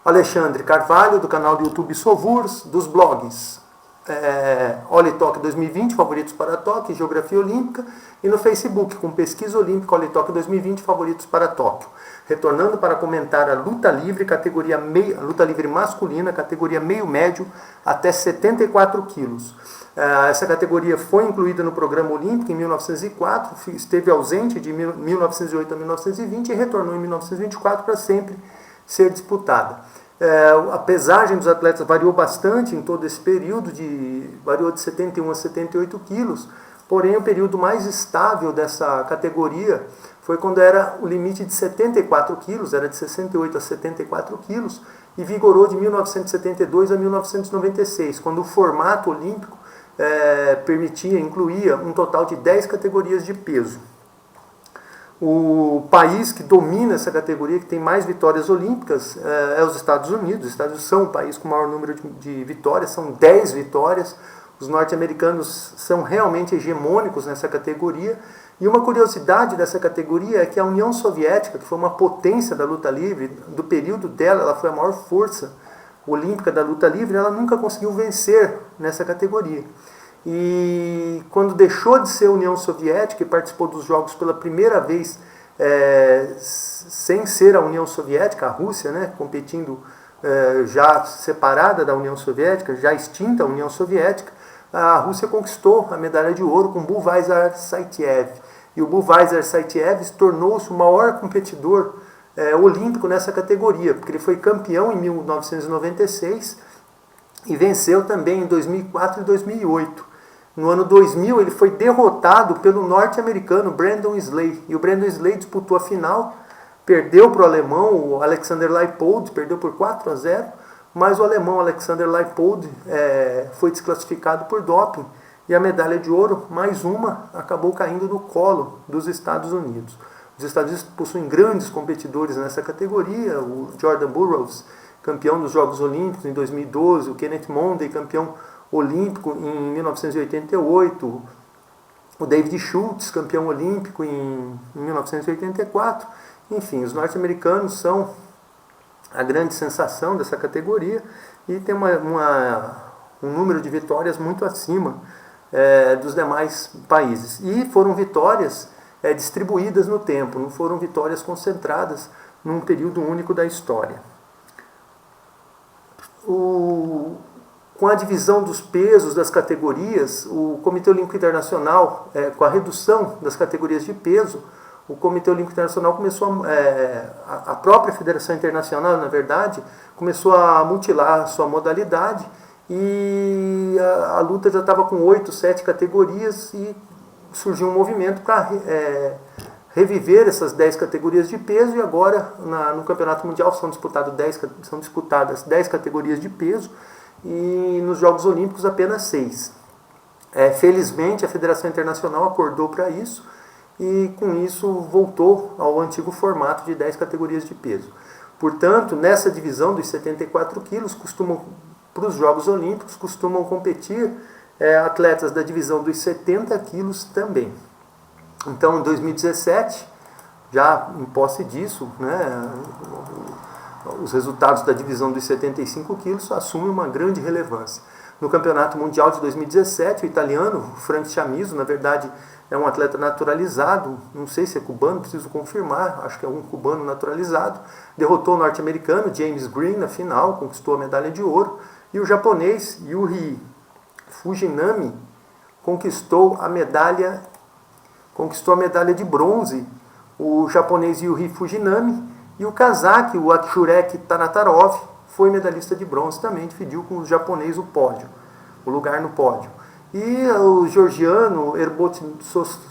Alexandre Carvalho, do canal do YouTube Sovurs, dos blogs Oli Tóquio 2020, favoritos para Tóquio, Geografia Olímpica, e no Facebook, com Pesquisa Olímpica Oli Tóquio 2020, favoritos para Tóquio. Retornando para comentar a luta livre, luta livre masculina, categoria meio-médio, até 74 quilos. Essa categoria foi incluída no programa olímpico em 1904, esteve ausente de 1908 a 1920 e retornou em 1924 para sempre ser disputada. A pesagem dos atletas variou bastante em todo esse período, variou de 71 a 78 quilos, porém o período mais estável dessa categoria foi quando era o limite de 74 quilos, era de 68 a 74 quilos, e vigorou de 1972 a 1996, quando o formato olímpico incluía um total de 10 categorias de peso. O país que domina essa categoria, que tem mais vitórias olímpicas, é os Estados Unidos. Os Estados Unidos são o país com o maior número de vitórias, são 10 vitórias. Os norte-americanos são realmente hegemônicos nessa categoria. E uma curiosidade dessa categoria é que a União Soviética, que foi uma potência da luta livre, do período dela, ela foi a maior força olímpica da luta livre, ela nunca conseguiu vencer nessa categoria. E quando deixou de ser União Soviética e participou dos Jogos pela primeira vez sem ser a União Soviética, a Rússia, né, competindo já separada da União Soviética, já extinta a União Soviética, a Rússia conquistou a medalha de ouro com Budweiser Saitiev. E o Budweiser Saitiev tornou-se o maior competidor olímpico nessa categoria, porque ele foi campeão em 1996 e venceu também em 2004 e 2008. No ano 2000, ele foi derrotado pelo norte-americano Brandon Slay. E o Brandon Slay disputou a final, perdeu para o alemão, o Alexander Leipold, perdeu por 4-0, mas o alemão Alexander Leipold foi desclassificado por doping. E a medalha de ouro, mais uma, acabou caindo no colo dos Estados Unidos. Os Estados Unidos possuem grandes competidores nessa categoria, o Jordan Burroughs, campeão dos Jogos Olímpicos em 2012, o Kenneth Monday, campeão olímpico em 1988, o David Schultz, campeão olímpico em 1984. Enfim, os norte-americanos são a grande sensação dessa categoria e tem um número de vitórias muito acima dos demais países. E foram vitórias distribuídas no tempo, não foram vitórias concentradas num período único da história. Com a divisão dos pesos das categorias, o Comitê Olímpico Internacional, com a redução das categorias de peso, o Comitê Olímpico Internacional começou a própria Federação Internacional, na verdade, começou a mutilar a sua modalidade e a luta já estava com 8, 7 categorias e surgiu um movimento para reviver essas 10 categorias de peso e agora no Campeonato Mundial são disputadas 10 categorias de peso e nos Jogos Olímpicos apenas 6. Felizmente a Federação Internacional acordou para isso e com isso voltou ao antigo formato de 10 categorias de peso. Portanto, nessa divisão dos 74 quilos, para os Jogos Olímpicos, costumam competir atletas da divisão dos 70 quilos também. Então, em 2017, já em posse disso, né, os resultados da divisão dos 75 quilos assumem uma grande relevância. No Campeonato Mundial de 2017, o italiano Frank Chamizo, na verdade, é um atleta naturalizado, não sei se é cubano, preciso confirmar, acho que é um cubano naturalizado, derrotou o norte-americano James Green na final, conquistou a medalha de ouro, e o japonês Yuri Fujinami conquistou a medalha de bronze. O japonês Yuri Fujinami e o cazaque, o Akshurek Tanatarov, foi medalhista de bronze também, dividiu com o japonês o lugar no pódio. E o georgiano Erbot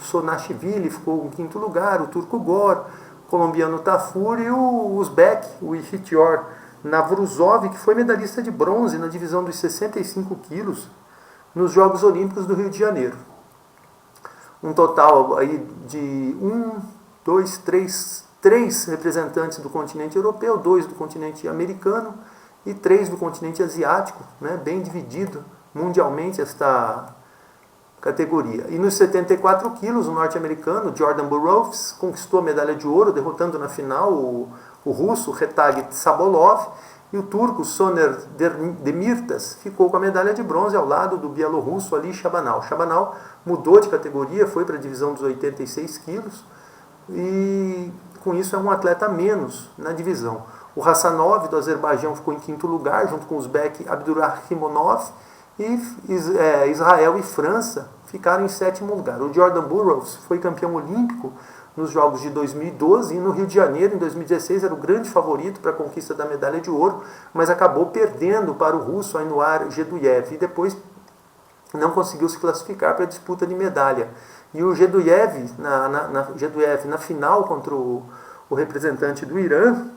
Sonashvili ficou em quinto lugar, o turco Gor, o colombiano Tafur e o uzbek, o Ihtior Navruzov, que foi medalhista de bronze na divisão dos 65 quilos nos Jogos Olímpicos do Rio de Janeiro. Um total aí de 3 representantes do continente europeu, 2 do continente americano e 3 do continente asiático, né, bem dividido mundialmente esta categoria. E nos 74 quilos, o norte-americano Jordan Burroughs conquistou a medalha de ouro, derrotando na final o russo Retag Sabolov. E o turco Soner Demirtas ficou com a medalha de bronze ao lado do bielorrusso Ali Shabanal. Shabanal mudou de categoria, foi para a divisão dos 86 quilos e com isso é um atleta a menos na divisão. O Hassanov do Azerbaijão ficou em quinto lugar, junto com o uzbek Abdurakhmonov, e Israel e França ficaram em sétimo lugar. O Jordan Burroughs foi campeão olímpico nos Jogos de 2012 e no Rio de Janeiro, em 2016, era o grande favorito para a conquista da medalha de ouro, mas acabou perdendo para o russo Ainuar Geduyev e depois não conseguiu se classificar para a disputa de medalha. E o Geduyev, na final contra o representante do Irã,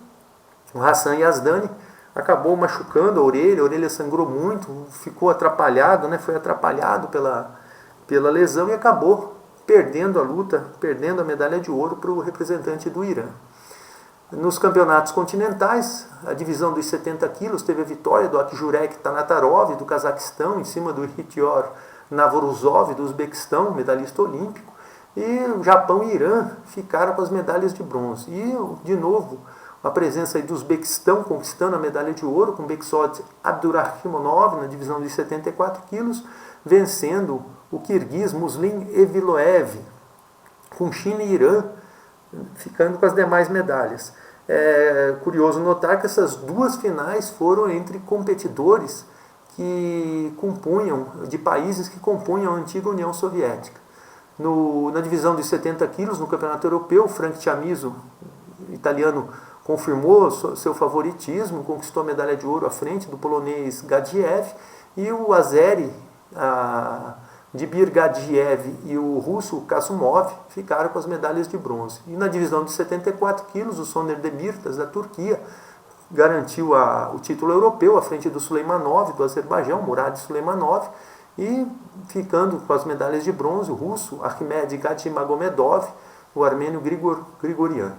o Hassan Yazdani, acabou machucando a orelha sangrou muito, ficou atrapalhado, foi atrapalhado pela lesão e acabou perdendo a luta, perdendo a medalha de ouro para o representante do Irã. Nos campeonatos continentais, a divisão dos 70 quilos teve a vitória do Akhjurek Tanatarov, do Cazaquistão, em cima do Hitior Navruzov, do Uzbequistão, medalhista olímpico, e o Japão e Irã ficaram com as medalhas de bronze. E, de novo, a presença aí do Uzbequistão conquistando a medalha de ouro, com Beksod Abdurakhmonov na divisão de 74 quilos, vencendo o kirguiz Muslim Eviloev, com China e Irã ficando com as demais medalhas. É curioso notar que essas duas finais foram entre competidores de países que compunham a antiga União Soviética. Na divisão de 70 quilos, no Campeonato Europeu, Frank Chamizo, italiano, confirmou seu favoritismo, conquistou a medalha de ouro à frente do polonês Gadzhiev, e o azeri Dibir Gadzhiev e o russo Kasumov ficaram com as medalhas de bronze. E na divisão de 74 quilos, o Soner Demirtas, da Turquia, garantiu o título europeu à frente do Suleimanov, do Azerbaijão, Murad Suleimanov, e ficando com as medalhas de bronze, o russo Arkhmed Gadjimagomedov, o armênio Grigorian.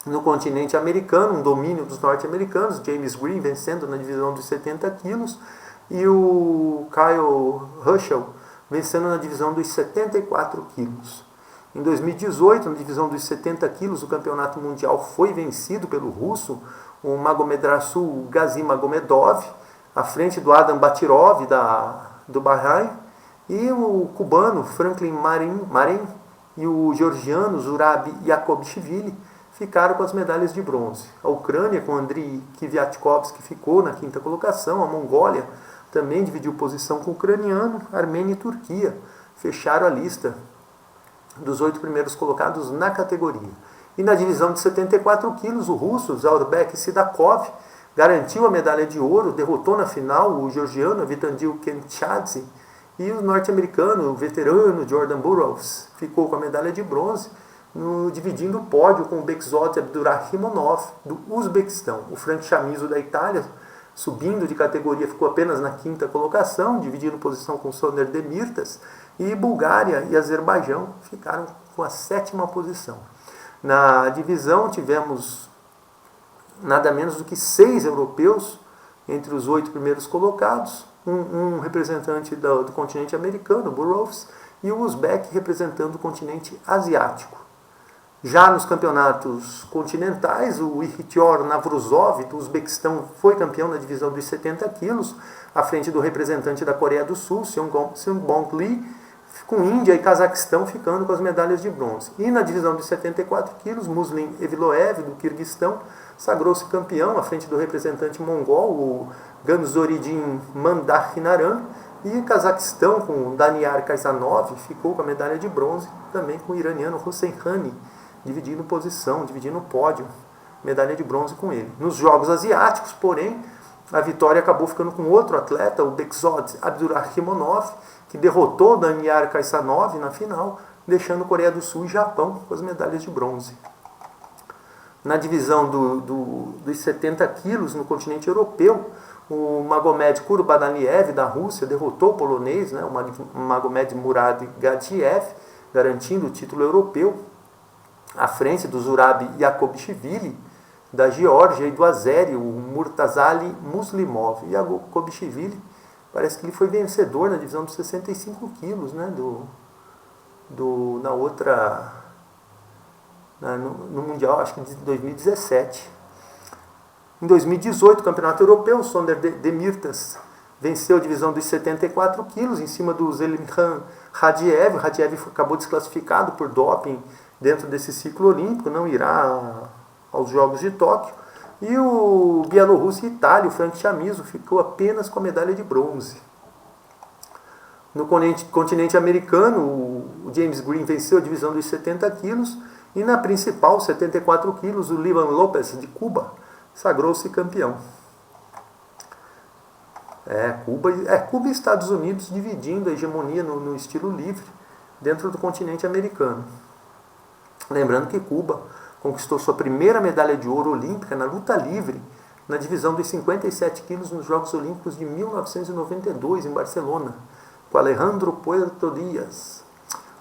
No continente americano, um domínio dos norte-americanos, James Green vencendo na divisão dos 70 quilos, e o Kyle Russell vencendo na divisão dos 74 quilos. Em 2018, na divisão dos 70 quilos, o campeonato mundial foi vencido pelo russo, o Magomedrasul Gazimagomedov, à frente do Adam Batirov, do Bahrein, e o cubano Franklin Marin e o georgiano Zurab Yakovlevich ficaram com as medalhas de bronze. A Ucrânia, com Andriy Kvyatkovsky, ficou na quinta colocação. A Mongólia também dividiu posição com o ucraniano. A Armênia e Turquia fecharam a lista dos 8 primeiros colocados na categoria. E na divisão de 74 quilos, o russo Zaurbek Sidakov garantiu a medalha de ouro, derrotou na final o georgiano Vitandil Kenchadze, e o norte-americano, o veterano Jordan Burroughs, ficou com a medalha de bronze, dividindo o pódio com o Beksod Abdurakhmonov, do Uzbequistão. O Frank Chamizo, da Itália, subindo de categoria, ficou apenas na quinta colocação, dividindo posição com Soner Demirtas, e Bulgária e Azerbaijão ficaram com a 7ª posição. Na divisão tivemos nada menos do que 6 europeus entre os 8 primeiros colocados, um representante do continente americano, Burroughs, e o uzbek representando o continente asiático. Já nos campeonatos continentais, o Ihtior Navruzov, do Uzbequistão, foi campeão na divisão dos 70 quilos, à frente do representante da Coreia do Sul, Seungbong Lee, com Índia e Cazaquistão ficando com as medalhas de bronze. E na divisão de 74 quilos, Muslim Eviloev, do Quirguistão, sagrou-se campeão à frente do representante mongol, o Gamzoridin Mandakhinaran, e Cazaquistão, com Daniar Kaisanov, ficou com a medalha de bronze, também com o iraniano Hossein Khani, dividindo posição, dividindo o pódio, medalha de bronze com ele. Nos Jogos Asiáticos, porém, a vitória acabou ficando com outro atleta, o Beksod Abdurakhmonov, que derrotou Daniar Kaisanov na final, deixando Coreia do Sul e Japão com as medalhas de bronze. Na divisão dos 70 quilos no continente europeu, o Magomed Kurbadaniev, da Rússia, derrotou o polonês, o Magomed Murad Gadzhiev, garantindo o título europeu, à frente do Zurab Yakovlevich, da Geórgia, e do azeri, o Murtazali Muslimov. E Yakovlevich, parece que ele foi vencedor na divisão dos 65 quilos, no Mundial, acho que de 2017. Em 2018, Campeonato Europeu, o Sonder Demirtas venceu a divisão dos 74 quilos em cima do Zelimkhan Radiev. O Radiev acabou desclassificado por doping dentro desse ciclo olímpico, não irá aos Jogos de Tóquio. E o Bielorrússia e Itália, o Frank Chamizo, ficou apenas com a medalha de bronze. No continente americano, o James Green venceu a divisão dos 70 quilos. E na principal, 74 quilos, o Livan Lopes, de Cuba, sagrou-se campeão. Cuba e Estados Unidos dividindo a hegemonia no estilo livre dentro do continente americano. Lembrando que Cuba conquistou sua primeira medalha de ouro olímpica na luta livre, na divisão dos 57 quilos nos Jogos Olímpicos de 1992, em Barcelona, com Alejandro Puerto Díaz.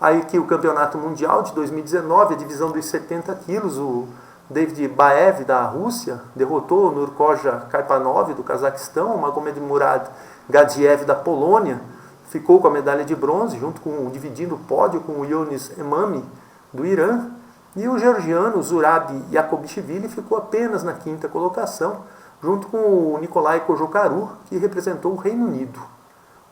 Aí que o Campeonato Mundial de 2019, a divisão dos 70 quilos, o David Baev, da Rússia, derrotou o Nurkoja Karpanov, do Cazaquistão, o Magomed Murad Gadiev, da Polônia, ficou com a medalha de bronze, dividindo o pódio com o Younis Emami, do Irã, e o georgiano Zurab Yakovishvili ficou apenas na quinta colocação, junto com o Nikolai Kojokaru, que representou o Reino Unido.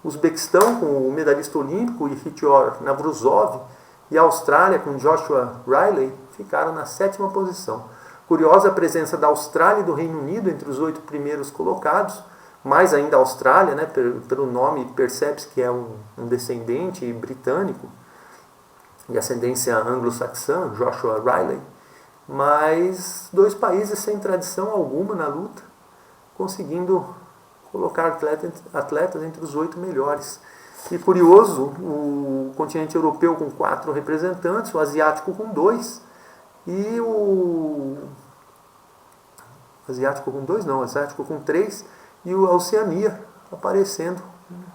O Uzbequistão, com o medalhista olímpico Ihtior Navruzov, e a Austrália, com Joshua Riley, ficaram na sétima posição. Curiosa a presença da Austrália e do Reino Unido entre os 8 primeiros colocados, mais ainda a Austrália, né, pelo nome percebe-se que é um descendente britânico, de ascendência anglo-saxã, Joshua Riley, mas 2 países sem tradição alguma na luta, conseguindo colocar atletas entre os 8 melhores. E curioso, o continente europeu com 4 representantes, o asiático com 2, e o asiático com 3, e a Oceania aparecendo,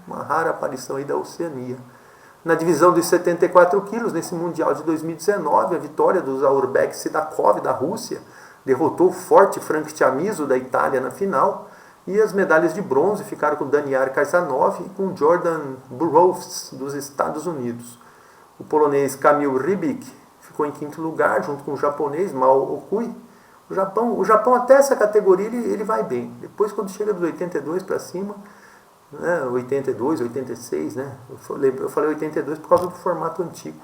uma rara aparição aí da Oceania. Na divisão dos 74 quilos, nesse Mundial de 2019, a vitória do Zaurbek Sidakov, da Rússia, derrotou o forte Frank Chamizo, da Itália, na final. E as medalhas de bronze ficaram com Daniar Kazanov e com Jordan Burroughs, dos Estados Unidos. O polonês Kamil Rybik ficou em quinto lugar, junto com o japonês Mao Okui. O Japão até essa categoria ele vai bem. Depois, quando chega dos 82 para cima, 82, 86, né? Eu falei 82 por causa do formato antigo,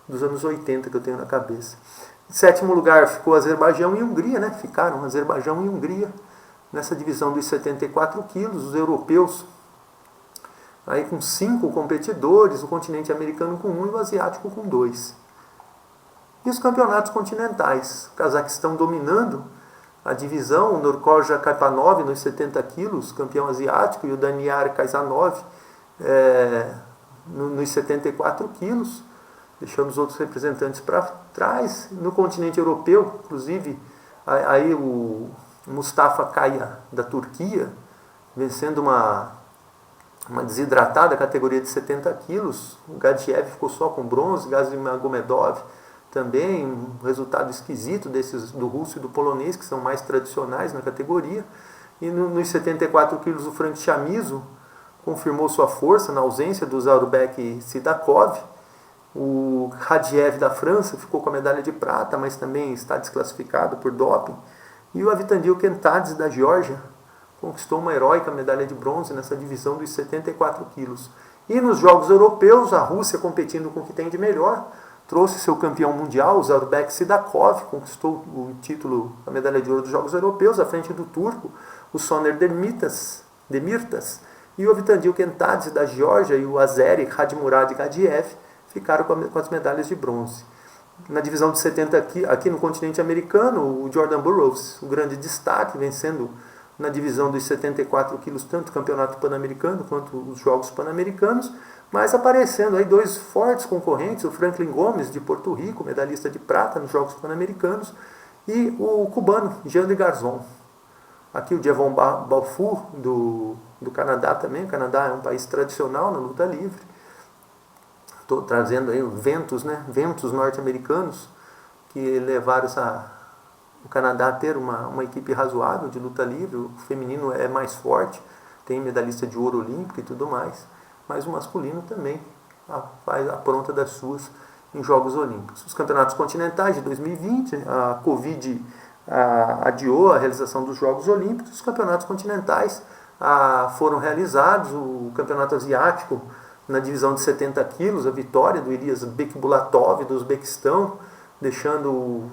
dos anos 80 que eu tenho na cabeça. Em sétimo lugar ficou Azerbaijão e Hungria, né? Ficaram Azerbaijão e Hungria nessa divisão dos 74 quilos. Os europeus aí com 5 competidores, o continente americano com 1 e o asiático com 2. E os campeonatos continentais, o Cazaquistão dominando a divisão, o Nurkoja Karpanov nos 70 quilos, campeão asiático, e o Daniar Kazanov nos 74 quilos, deixando os outros representantes para trás. No continente europeu, inclusive, aí o Mustafa Kaya, da Turquia, vencendo uma desidratada categoria de 70 quilos. O Gadiev ficou só com bronze, Gazi Magomedov também, um resultado esquisito desses do russo e do polonês, que são mais tradicionais na categoria. E nos 74 quilos, o Frank Chamizo confirmou sua força na ausência do Zaurbek Sidakov. O Radiev, da França, ficou com a medalha de prata, mas também está desclassificado por doping. E o Avitandil Kentadze, da Geórgia, conquistou uma heróica medalha de bronze nessa divisão dos 74 quilos. E nos Jogos Europeus, a Rússia, competindo com o que tem de melhor, trouxe seu campeão mundial, o Zaurbek Sidakov, conquistou o título, a medalha de ouro dos Jogos Europeus, à frente do turco, o Soner Demirtas, e o Avitandil Kentadze, da Geórgia, e o azeri Radimurad Gadiev ficaram com as medalhas de bronze. Na divisão de 70 aqui no continente americano, o Jordan Burroughs, o grande destaque, vencendo na divisão dos 74 quilos, tanto o campeonato pan-americano quanto os Jogos Pan-Americanos, mas aparecendo aí 2 fortes concorrentes, o Franklin Gomes, de Porto Rico, medalhista de prata nos Jogos Pan-Americanos, e o cubano, Jean de Garzon. Aqui o Diavon Balfour, do Canadá também. O Canadá é um país tradicional na luta livre. Estou trazendo aí ventos norte-americanos que levaram o Canadá a ter uma equipe razoável de luta livre. O feminino é mais forte, tem medalhista de ouro olímpico e tudo mais, mas o masculino também faz a pronta das suas em Jogos Olímpicos. Os campeonatos continentais de 2020, a Covid adiou a realização dos Jogos Olímpicos. Os campeonatos continentais foram realizados. O campeonato asiático, na divisão de 70 quilos, a vitória do Ilias Bekbulatov, do Uzbequistão,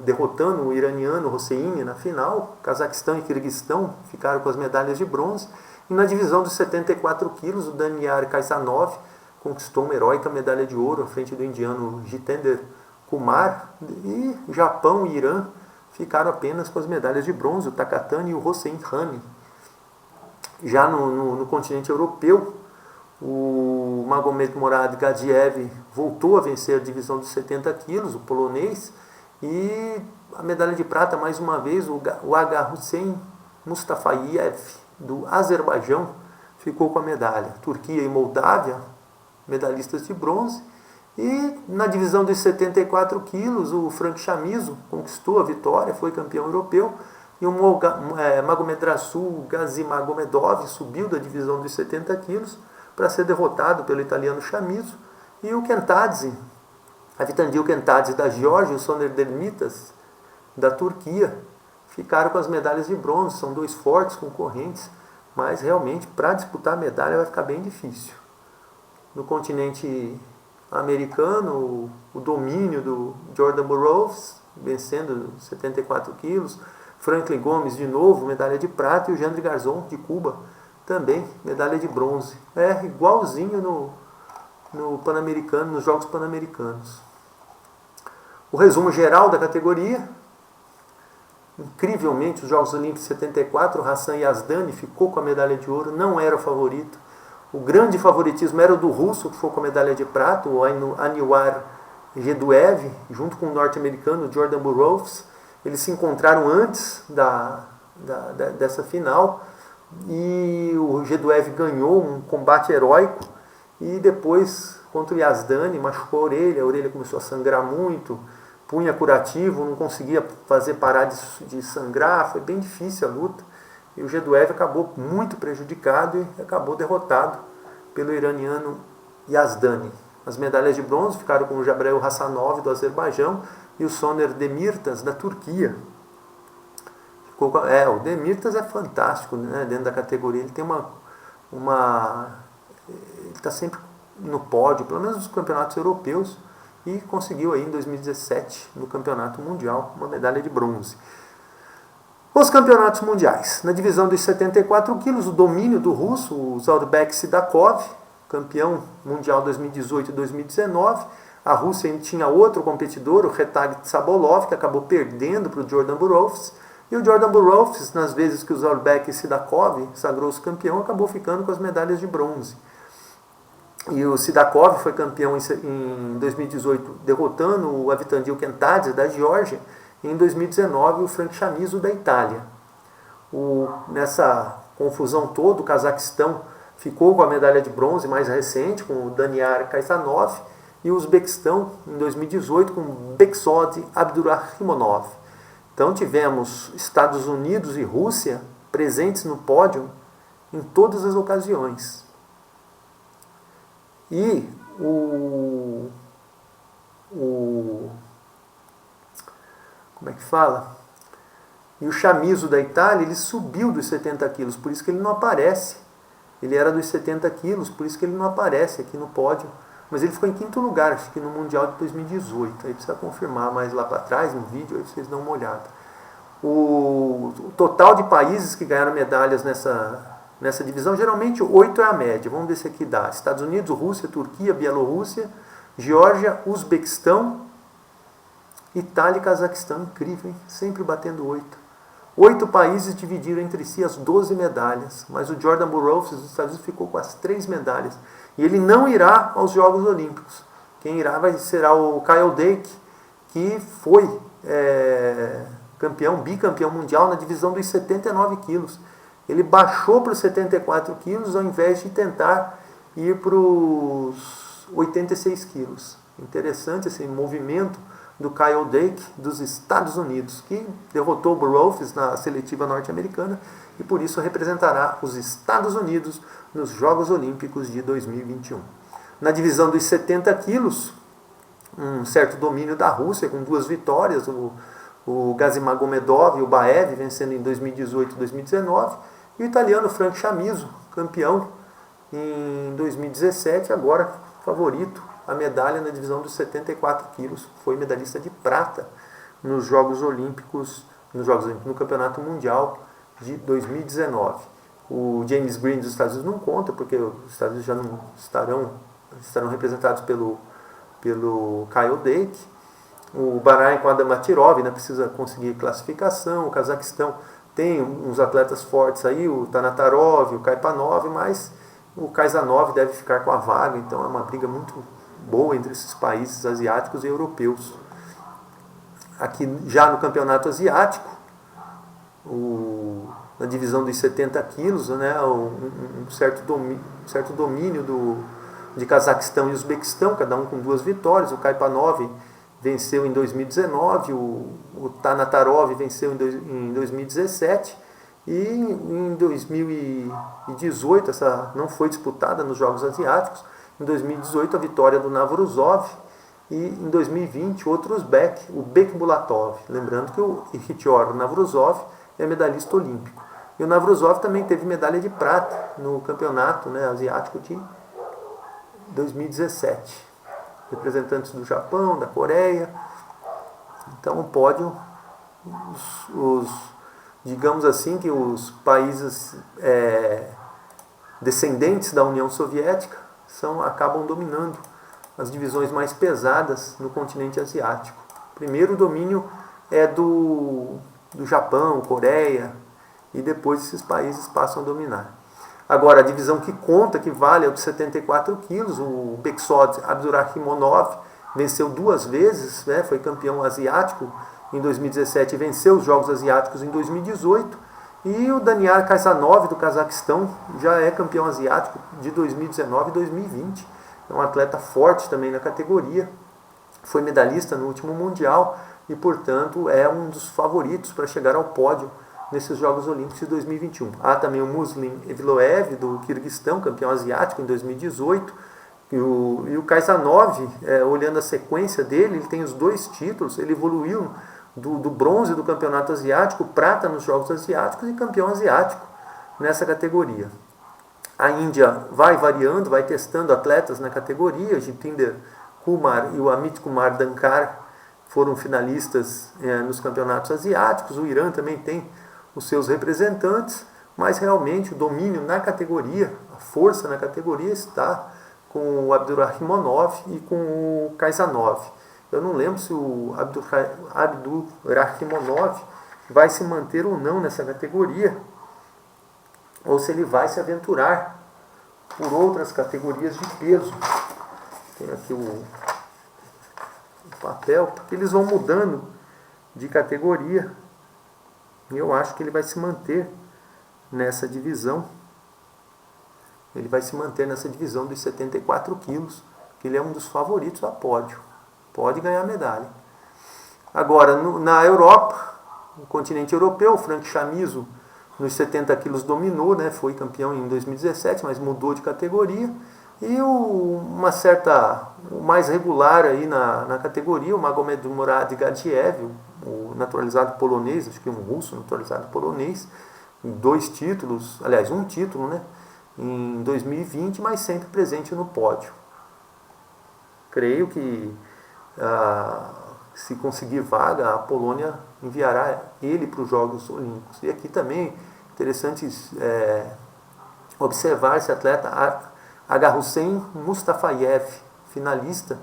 derrotando o iraniano Hosseini na final. Cazaquistão e Quirguistão ficaram com as medalhas de bronze. E na divisão dos 74 quilos, o Daniar Kaisanov conquistou uma heróica medalha de ouro à frente do indiano Jitender Kumar. E Japão e Irã ficaram apenas com as medalhas de bronze, o Takatani e o Hossein Rami. Já no continente europeu, o Magomed Murad Gadiev voltou a vencer a divisão dos 70 quilos, o polonês, e a medalha de prata, mais uma vez, o Aga Hussein Mustafayev, do Azerbaijão, ficou com a medalha. Turquia e Moldávia, medalhistas de bronze. E na divisão dos 74 quilos, o Frank Chamizo conquistou a vitória, foi campeão europeu. E o Magomed Rasul Gazimagomedov subiu da divisão dos 70 quilos para ser derrotado pelo italiano Chamizo. E o Kentadze, Avitandil Kentadze da Geórgia e o Soner Delmitas da Turquia ficaram com as medalhas de bronze. São dois fortes concorrentes, mas realmente para disputar a medalha vai ficar bem difícil. No continente americano, o domínio do Jordan Burroughs, vencendo 74 quilos. Franklin Gomes, de novo, medalha de prata. E o Jandre Garzon, de Cuba, também medalha de bronze. É igualzinho no Pan-Americano, nos Jogos Pan-Americanos. O resumo geral da categoria: incrivelmente, os Jogos Olímpicos de 74, o Hassan Yazdani ficou com a medalha de ouro, não era o favorito. O grande favoritismo era o do russo, que foi com a medalha de prata, o Anivar Geduev, junto com o norte-americano Jordan Burroughs. Eles se encontraram antes dessa final, e o Geduev ganhou um combate heróico, e depois, contra o Yazdani, machucou a orelha começou a sangrar muito, punha curativo, não conseguia fazer parar de sangrar, foi bem difícil a luta. E o Geduev acabou muito prejudicado e acabou derrotado pelo iraniano Yazdani. As medalhas de bronze ficaram com o Jabrel Hassanov, do Azerbaijão, e o Soner Demirtas, da Turquia. O Demirtas é fantástico, né, dentro da categoria. Ele tem ele está sempre no pódio, pelo menos nos campeonatos europeus, e conseguiu aí em 2017, no campeonato mundial, uma medalha de bronze. Os campeonatos mundiais. Na divisão dos 74 quilos, o domínio do russo, o Zaurbek Sidakov, campeão mundial 2018 e 2019. A Rússia tinha outro competidor, o Retag Tsabolov, que acabou perdendo para o Jordan Burroughs. E o Jordan Burroughs, nas vezes que o Zaurbek Sidakov sagrou-se campeão, acabou ficando com as medalhas de bronze. E o Sidakov foi campeão em 2018, derrotando o Avitandil Kentadze, da Geórgia, e em 2019 o Frank Chamizo, da Itália. Nessa confusão toda, o Cazaquistão ficou com a medalha de bronze mais recente, com o Daniar Kaisanov, e o Uzbequistão, em 2018, com Beksod Abdurahimonov. Então tivemos Estados Unidos e Rússia presentes no pódio em todas as ocasiões. E como é que fala? E o Chamizo, da Itália, ele subiu dos 70 quilos, por isso que ele não aparece. Ele era dos 70 quilos, por isso que ele não aparece aqui no pódio. Mas ele ficou em quinto lugar, acho que no Mundial de 2018. Aí precisa confirmar mais lá para trás, no vídeo, aí vocês dão uma olhada. O total de países que ganharam medalhas nessa divisão, geralmente 8 é a média. Vamos ver se aqui dá. Estados Unidos, Rússia, Turquia, Bielorrússia, Geórgia, Uzbequistão, Itália e Cazaquistão. Incrível, hein? Sempre batendo 8. 8 países dividiram entre si as 12 medalhas, mas o Jordan Burroughs dos Estados Unidos ficou com as 3 medalhas. E ele não irá aos Jogos Olímpicos. Quem irá será o Kyle Dake, que foi bicampeão mundial na divisão dos 79 quilos. Ele baixou para os 74 quilos ao invés de tentar ir para os 86 quilos. Interessante esse movimento do Kyle Dake, dos Estados Unidos, que derrotou o Burroughs na seletiva norte-americana e por isso representará os Estados Unidos nos Jogos Olímpicos de 2021. Na divisão dos 70 quilos, um certo domínio da Rússia, com 2 vitórias. O o Gazimagomedov e o Baev vencendo em 2018 e 2019, e o italiano Frank Chamizo, campeão em 2017, agora favorito a medalha na divisão dos 74 quilos, foi medalhista de prata nos Jogos Olímpicos, no Campeonato Mundial de 2019. O James Green dos Estados Unidos não conta, porque os Estados Unidos já não estarão representados pelo Kyle Dake. O Bahrein com Adam Atirov, né, precisa conseguir classificação. O Cazaquistão tem uns atletas fortes aí, o Tanatarov, o Kaipanov, mas o Kaisanov deve ficar com a vaga, então é uma briga muito boa entre esses países asiáticos e europeus. Aqui já no campeonato asiático, na divisão dos 70 quilos, né, um certo domínio de Cazaquistão e Uzbequistão, cada um com 2 vitórias. O Kaipanov venceu em 2019, o Tanatarov venceu em 2017, e em 2018, essa não foi disputada nos Jogos Asiáticos, em 2018 a vitória do Navruzov, e em 2020 outro uzbek, o Bekmulatov. Lembrando que o Ikhtior Navruzov é medalhista olímpico. E o Navruzov também teve medalha de prata no campeonato, né, asiático de 2017. Representantes do Japão, da Coreia. Então o pódio, digamos assim, que os países descendentes da União Soviética acabam dominando as divisões mais pesadas no continente asiático. Primeiro o domínio é do Japão, Coreia, e depois esses países passam a dominar. Agora, a divisão que conta, que vale, é o de 74 quilos. O Beksod Abdurakhmonov venceu 2 vezes, né, foi campeão asiático em 2017 e venceu os Jogos Asiáticos em 2018. E o Daniar Kaisanov, do Cazaquistão, já é campeão asiático de 2019 e 2020. É um atleta forte também na categoria. Foi medalhista no último Mundial e, portanto, é um dos favoritos para chegar ao pódio nesses Jogos Olímpicos de 2021. Há também o Muslim Evloev, do Quirguistão, campeão asiático em 2018. E o Kaisanov, olhando a sequência dele, ele tem os 2 títulos, ele evoluiu do bronze do campeonato asiático, prata nos Jogos Asiáticos e campeão asiático nessa categoria. A Índia vai variando, vai testando atletas na categoria. O Jitinder Kumar e o Amit Kumar Dankar foram finalistas nos campeonatos asiáticos. O Irã também tem os seus representantes, mas realmente o domínio na categoria, a força na categoria está com o Abdurakhmonov e com o Kaisanov. Eu não lembro se o Abdurakhmonov vai se manter ou não nessa categoria, ou se ele vai se aventurar por outras categorias de peso. Tem aqui o papel, porque eles vão mudando de categoria. E eu acho que ele vai se manter nessa divisão. Ele vai se manter nessa divisão dos 74 quilos, que ele é um dos favoritos a pódio. Pode ganhar medalha. Agora, na Europa, no continente europeu, o Frank Chamizo, nos 70 quilos dominou, né, foi campeão em 2017, mas mudou de categoria. E o mais regular aí na categoria, o Magomed Murad Gadjiev, o naturalizado polonês, acho que um russo naturalizado polonês, 2 títulos, aliás, 1 título, né, em 2020, mas sempre presente no pódio. Creio que se conseguir vaga, a Polônia enviará ele para os Jogos Olímpicos. E aqui também interessante observar esse atleta Agahussein Mustafayev, finalista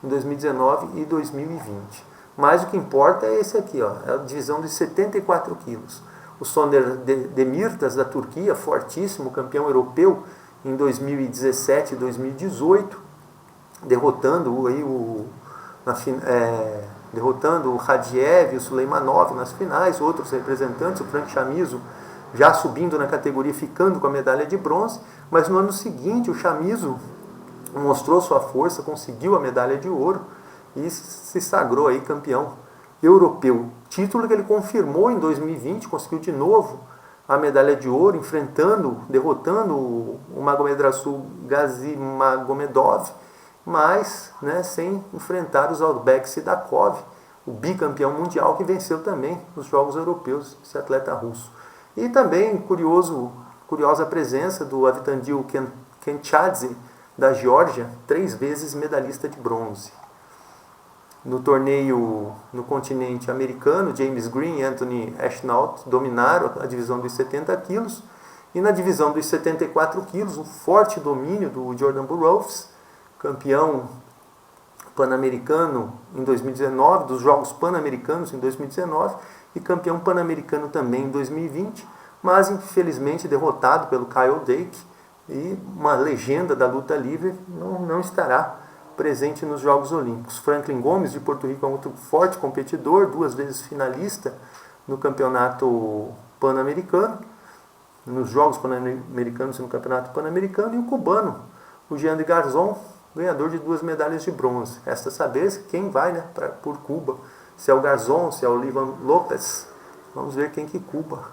em 2019 e 2020. Mas o que importa é esse aqui, ó, é a divisão de 74 quilos. O Soner Demirtas, da Turquia, fortíssimo, campeão europeu em 2017 e 2018, derrotando o Radiev e o Suleimanov nas finais. Outros representantes, o Frank Chamizo, já subindo na categoria, ficando com a medalha de bronze. Mas no ano seguinte, o Chamizo mostrou sua força, conseguiu a medalha de ouro e se sagrou aí campeão europeu. Título que ele confirmou em 2020, conseguiu de novo a medalha de ouro, derrotando o Magomedrasul Gazimagomedov, mas, né, sem enfrentar os Uzbek Sidakov, o bicampeão mundial que venceu também os Jogos Europeus, esse atleta russo. E também curiosa presença do Avitandil Kenchadze, da Geórgia, 3 vezes medalhista de bronze. No torneio no continente americano, James Green e Anthony Ashnault dominaram a divisão dos 70 quilos. E na divisão dos 74 quilos, um forte domínio do Jordan Burroughs, campeão pan-americano em 2019, dos Jogos Pan-Americanos em 2019 e campeão pan-americano também em 2020, mas infelizmente derrotado pelo Kyle Dake, e uma legenda da luta livre não estará presente nos Jogos Olímpicos. Franklin Gomes, de Porto Rico, é um outro forte competidor, 2 vezes finalista no campeonato pan-americano, nos Jogos Pan-Americanos e no Campeonato Pan-Americano, e o cubano, o Jean de Garzón, ganhador de 2 medalhas de bronze. Resta saber quem vai por Cuba, se é o Garzón, se é o Livan Lopes. Vamos ver quem que Cuba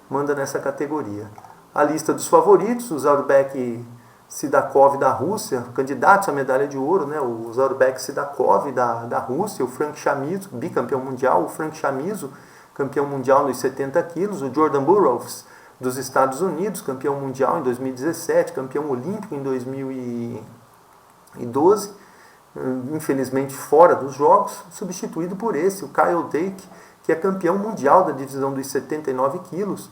manda nessa categoria. A lista dos favoritos: o Zaurbek Sidakov da Rússia, candidatos à medalha de ouro, o Zaurbek Sidakov da Rússia, o Frank Chamizo, bicampeão mundial, o Frank Chamizo, campeão mundial nos 70 quilos, o Jordan Burroughs dos Estados Unidos, campeão mundial em 2017, campeão olímpico em 2012, infelizmente fora dos Jogos, substituído por o Kyle Dake, que é campeão mundial da divisão dos 79 quilos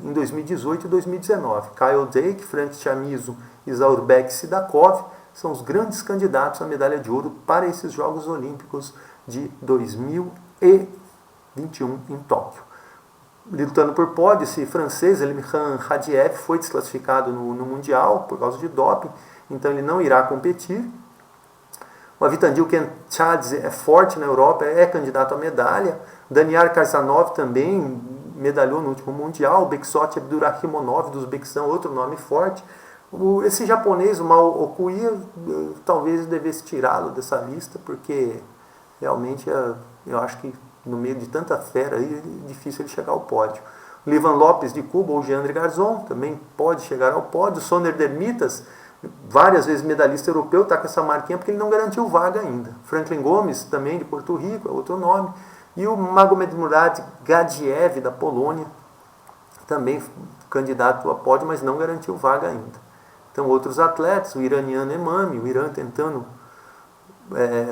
em 2018 e 2019. Kyle Dake, Frank Chamizo e Zaurbek Sidakov são os grandes candidatos à medalha de ouro para esses Jogos Olímpicos de 2021 em Tóquio. Lutando por pódio, esse francês, Elimkhan Khadiev, foi desclassificado no Mundial por causa de doping, então ele não irá competir. O Avitandil Kenchadze é forte na Europa, é candidato à medalha. Daniar Karzanov também medalhou no último Mundial. O Beksot Abdurakhmonov, do Uzbequistão, outro nome forte. Esse japonês, o Mao Okuya, talvez devesse tirá-lo dessa lista, porque realmente eu acho que no meio de tanta fera aí, é difícil ele chegar ao pódio. O Livan Lopes de Cuba, ou Jean de Garzón, também pode chegar ao pódio. O Soner Dermitas, várias vezes medalhista europeu, está com essa marquinha porque ele não garantiu vaga ainda. Franklin Gomes, também de Porto Rico, é outro nome. E o Magomed Murad Gadiev, da Polônia, também candidato a pódio, mas não garantiu vaga ainda. Então, outros atletas, o iraniano Emami, o Irã tentando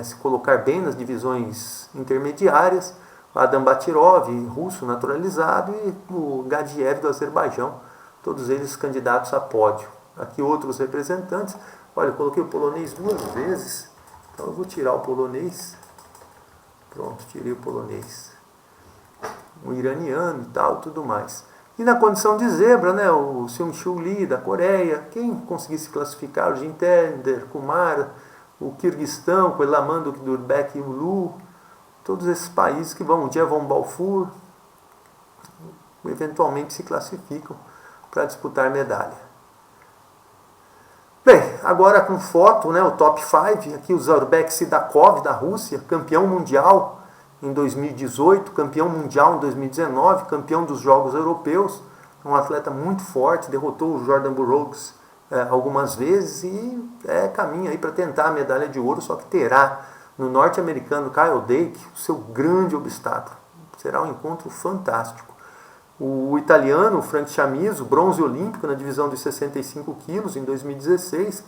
se colocar bem nas divisões intermediárias, o Adam Batirov, russo naturalizado, e o Gadiev, do Azerbaijão, todos eles candidatos a pódio. Aqui outros representantes. Olha, eu coloquei o polonês 2 vezes, então eu vou tirar o polonês. Pronto, tirei o polonês. O iraniano e tal, tudo mais. E na condição de zebra, o Seung-Chul Lee, da Coreia, quem conseguisse classificar, o Jintender Kumar, o Quirguistão, com o Elamando Durbek e o Ulu, todos esses países que vão, o Jevon Balfour, eventualmente se classificam para disputar medalha. Bem, agora com foto, o top 5, aqui o Zaurbek Sidakov, da Rússia, campeão mundial em 2018, campeão mundial em 2019, campeão dos Jogos Europeus, um atleta muito forte, derrotou o Jordan Burroughs algumas vezes e caminha aí para tentar a medalha de ouro, só que terá no norte-americano Kyle Dake o seu grande obstáculo. Será um encontro fantástico. O italiano Frank Chamizo, bronze olímpico na divisão dos 65 quilos em 2016,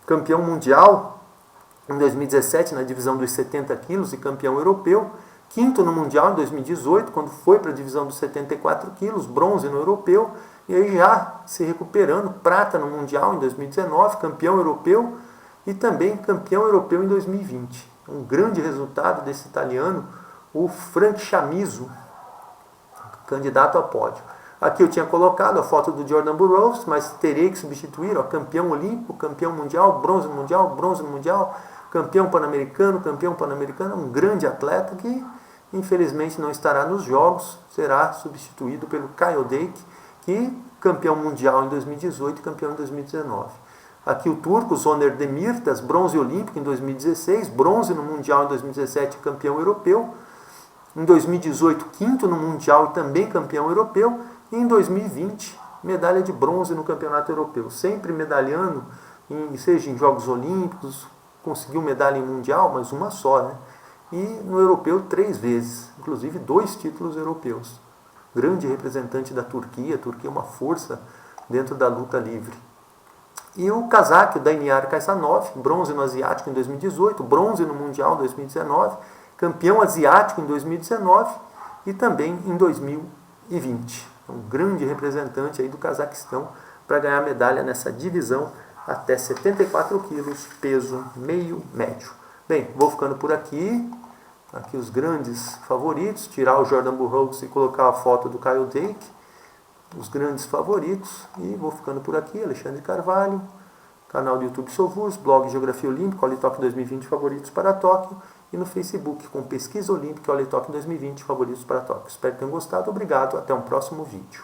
campeão mundial em 2017 na divisão dos 70 quilos e campeão europeu, quinto no mundial em 2018, quando foi para a divisão dos 74 quilos, bronze no europeu, e aí já se recuperando, prata no mundial em 2019, campeão europeu e também campeão europeu em 2020. Um grande resultado desse italiano, o Frank Chamizo, candidato a pódio. Aqui eu tinha colocado a foto do Jordan Burroughs, mas terei que substituir, campeão olímpico, campeão mundial, bronze no mundial, campeão pan-americano, um grande atleta que infelizmente não estará nos Jogos, será substituído pelo Kyle Dake, que campeão mundial em 2018 e campeão em 2019. Aqui o turco Soner Demirtas, bronze olímpico em 2016, bronze no mundial em 2017, campeão europeu. Em 2018, quinto no mundial e também campeão europeu. E em 2020, medalha de bronze no campeonato europeu. Sempre medalhando, seja em Jogos Olímpicos, conseguiu medalha em mundial, mas uma só, e no europeu 3 vezes, inclusive 2 títulos europeus. Grande representante da Turquia, a Turquia é uma força dentro da luta livre. E o cazaque, o Dainiar Kaisanov, bronze no Asiático em 2018, bronze no Mundial em 2019, campeão asiático em 2019 e também em 2020. Um grande representante aí do Cazaquistão para ganhar medalha nessa divisão até 74 quilos, peso meio médio. Bem, vou ficando por aqui. Aqui os grandes favoritos, tirar o Jordan Burroughs e colocar a foto do Kyle Dake. Os grandes favoritos, e vou ficando por aqui. Alexandre Carvalho, canal do YouTube Sovus, blog Geografia Olímpica, Olitok 2020 favoritos para Tóquio, e no Facebook com Pesquisa Olímpica Olitok 2020 favoritos para Tóquio. Espero que tenham gostado, obrigado, até um próximo vídeo.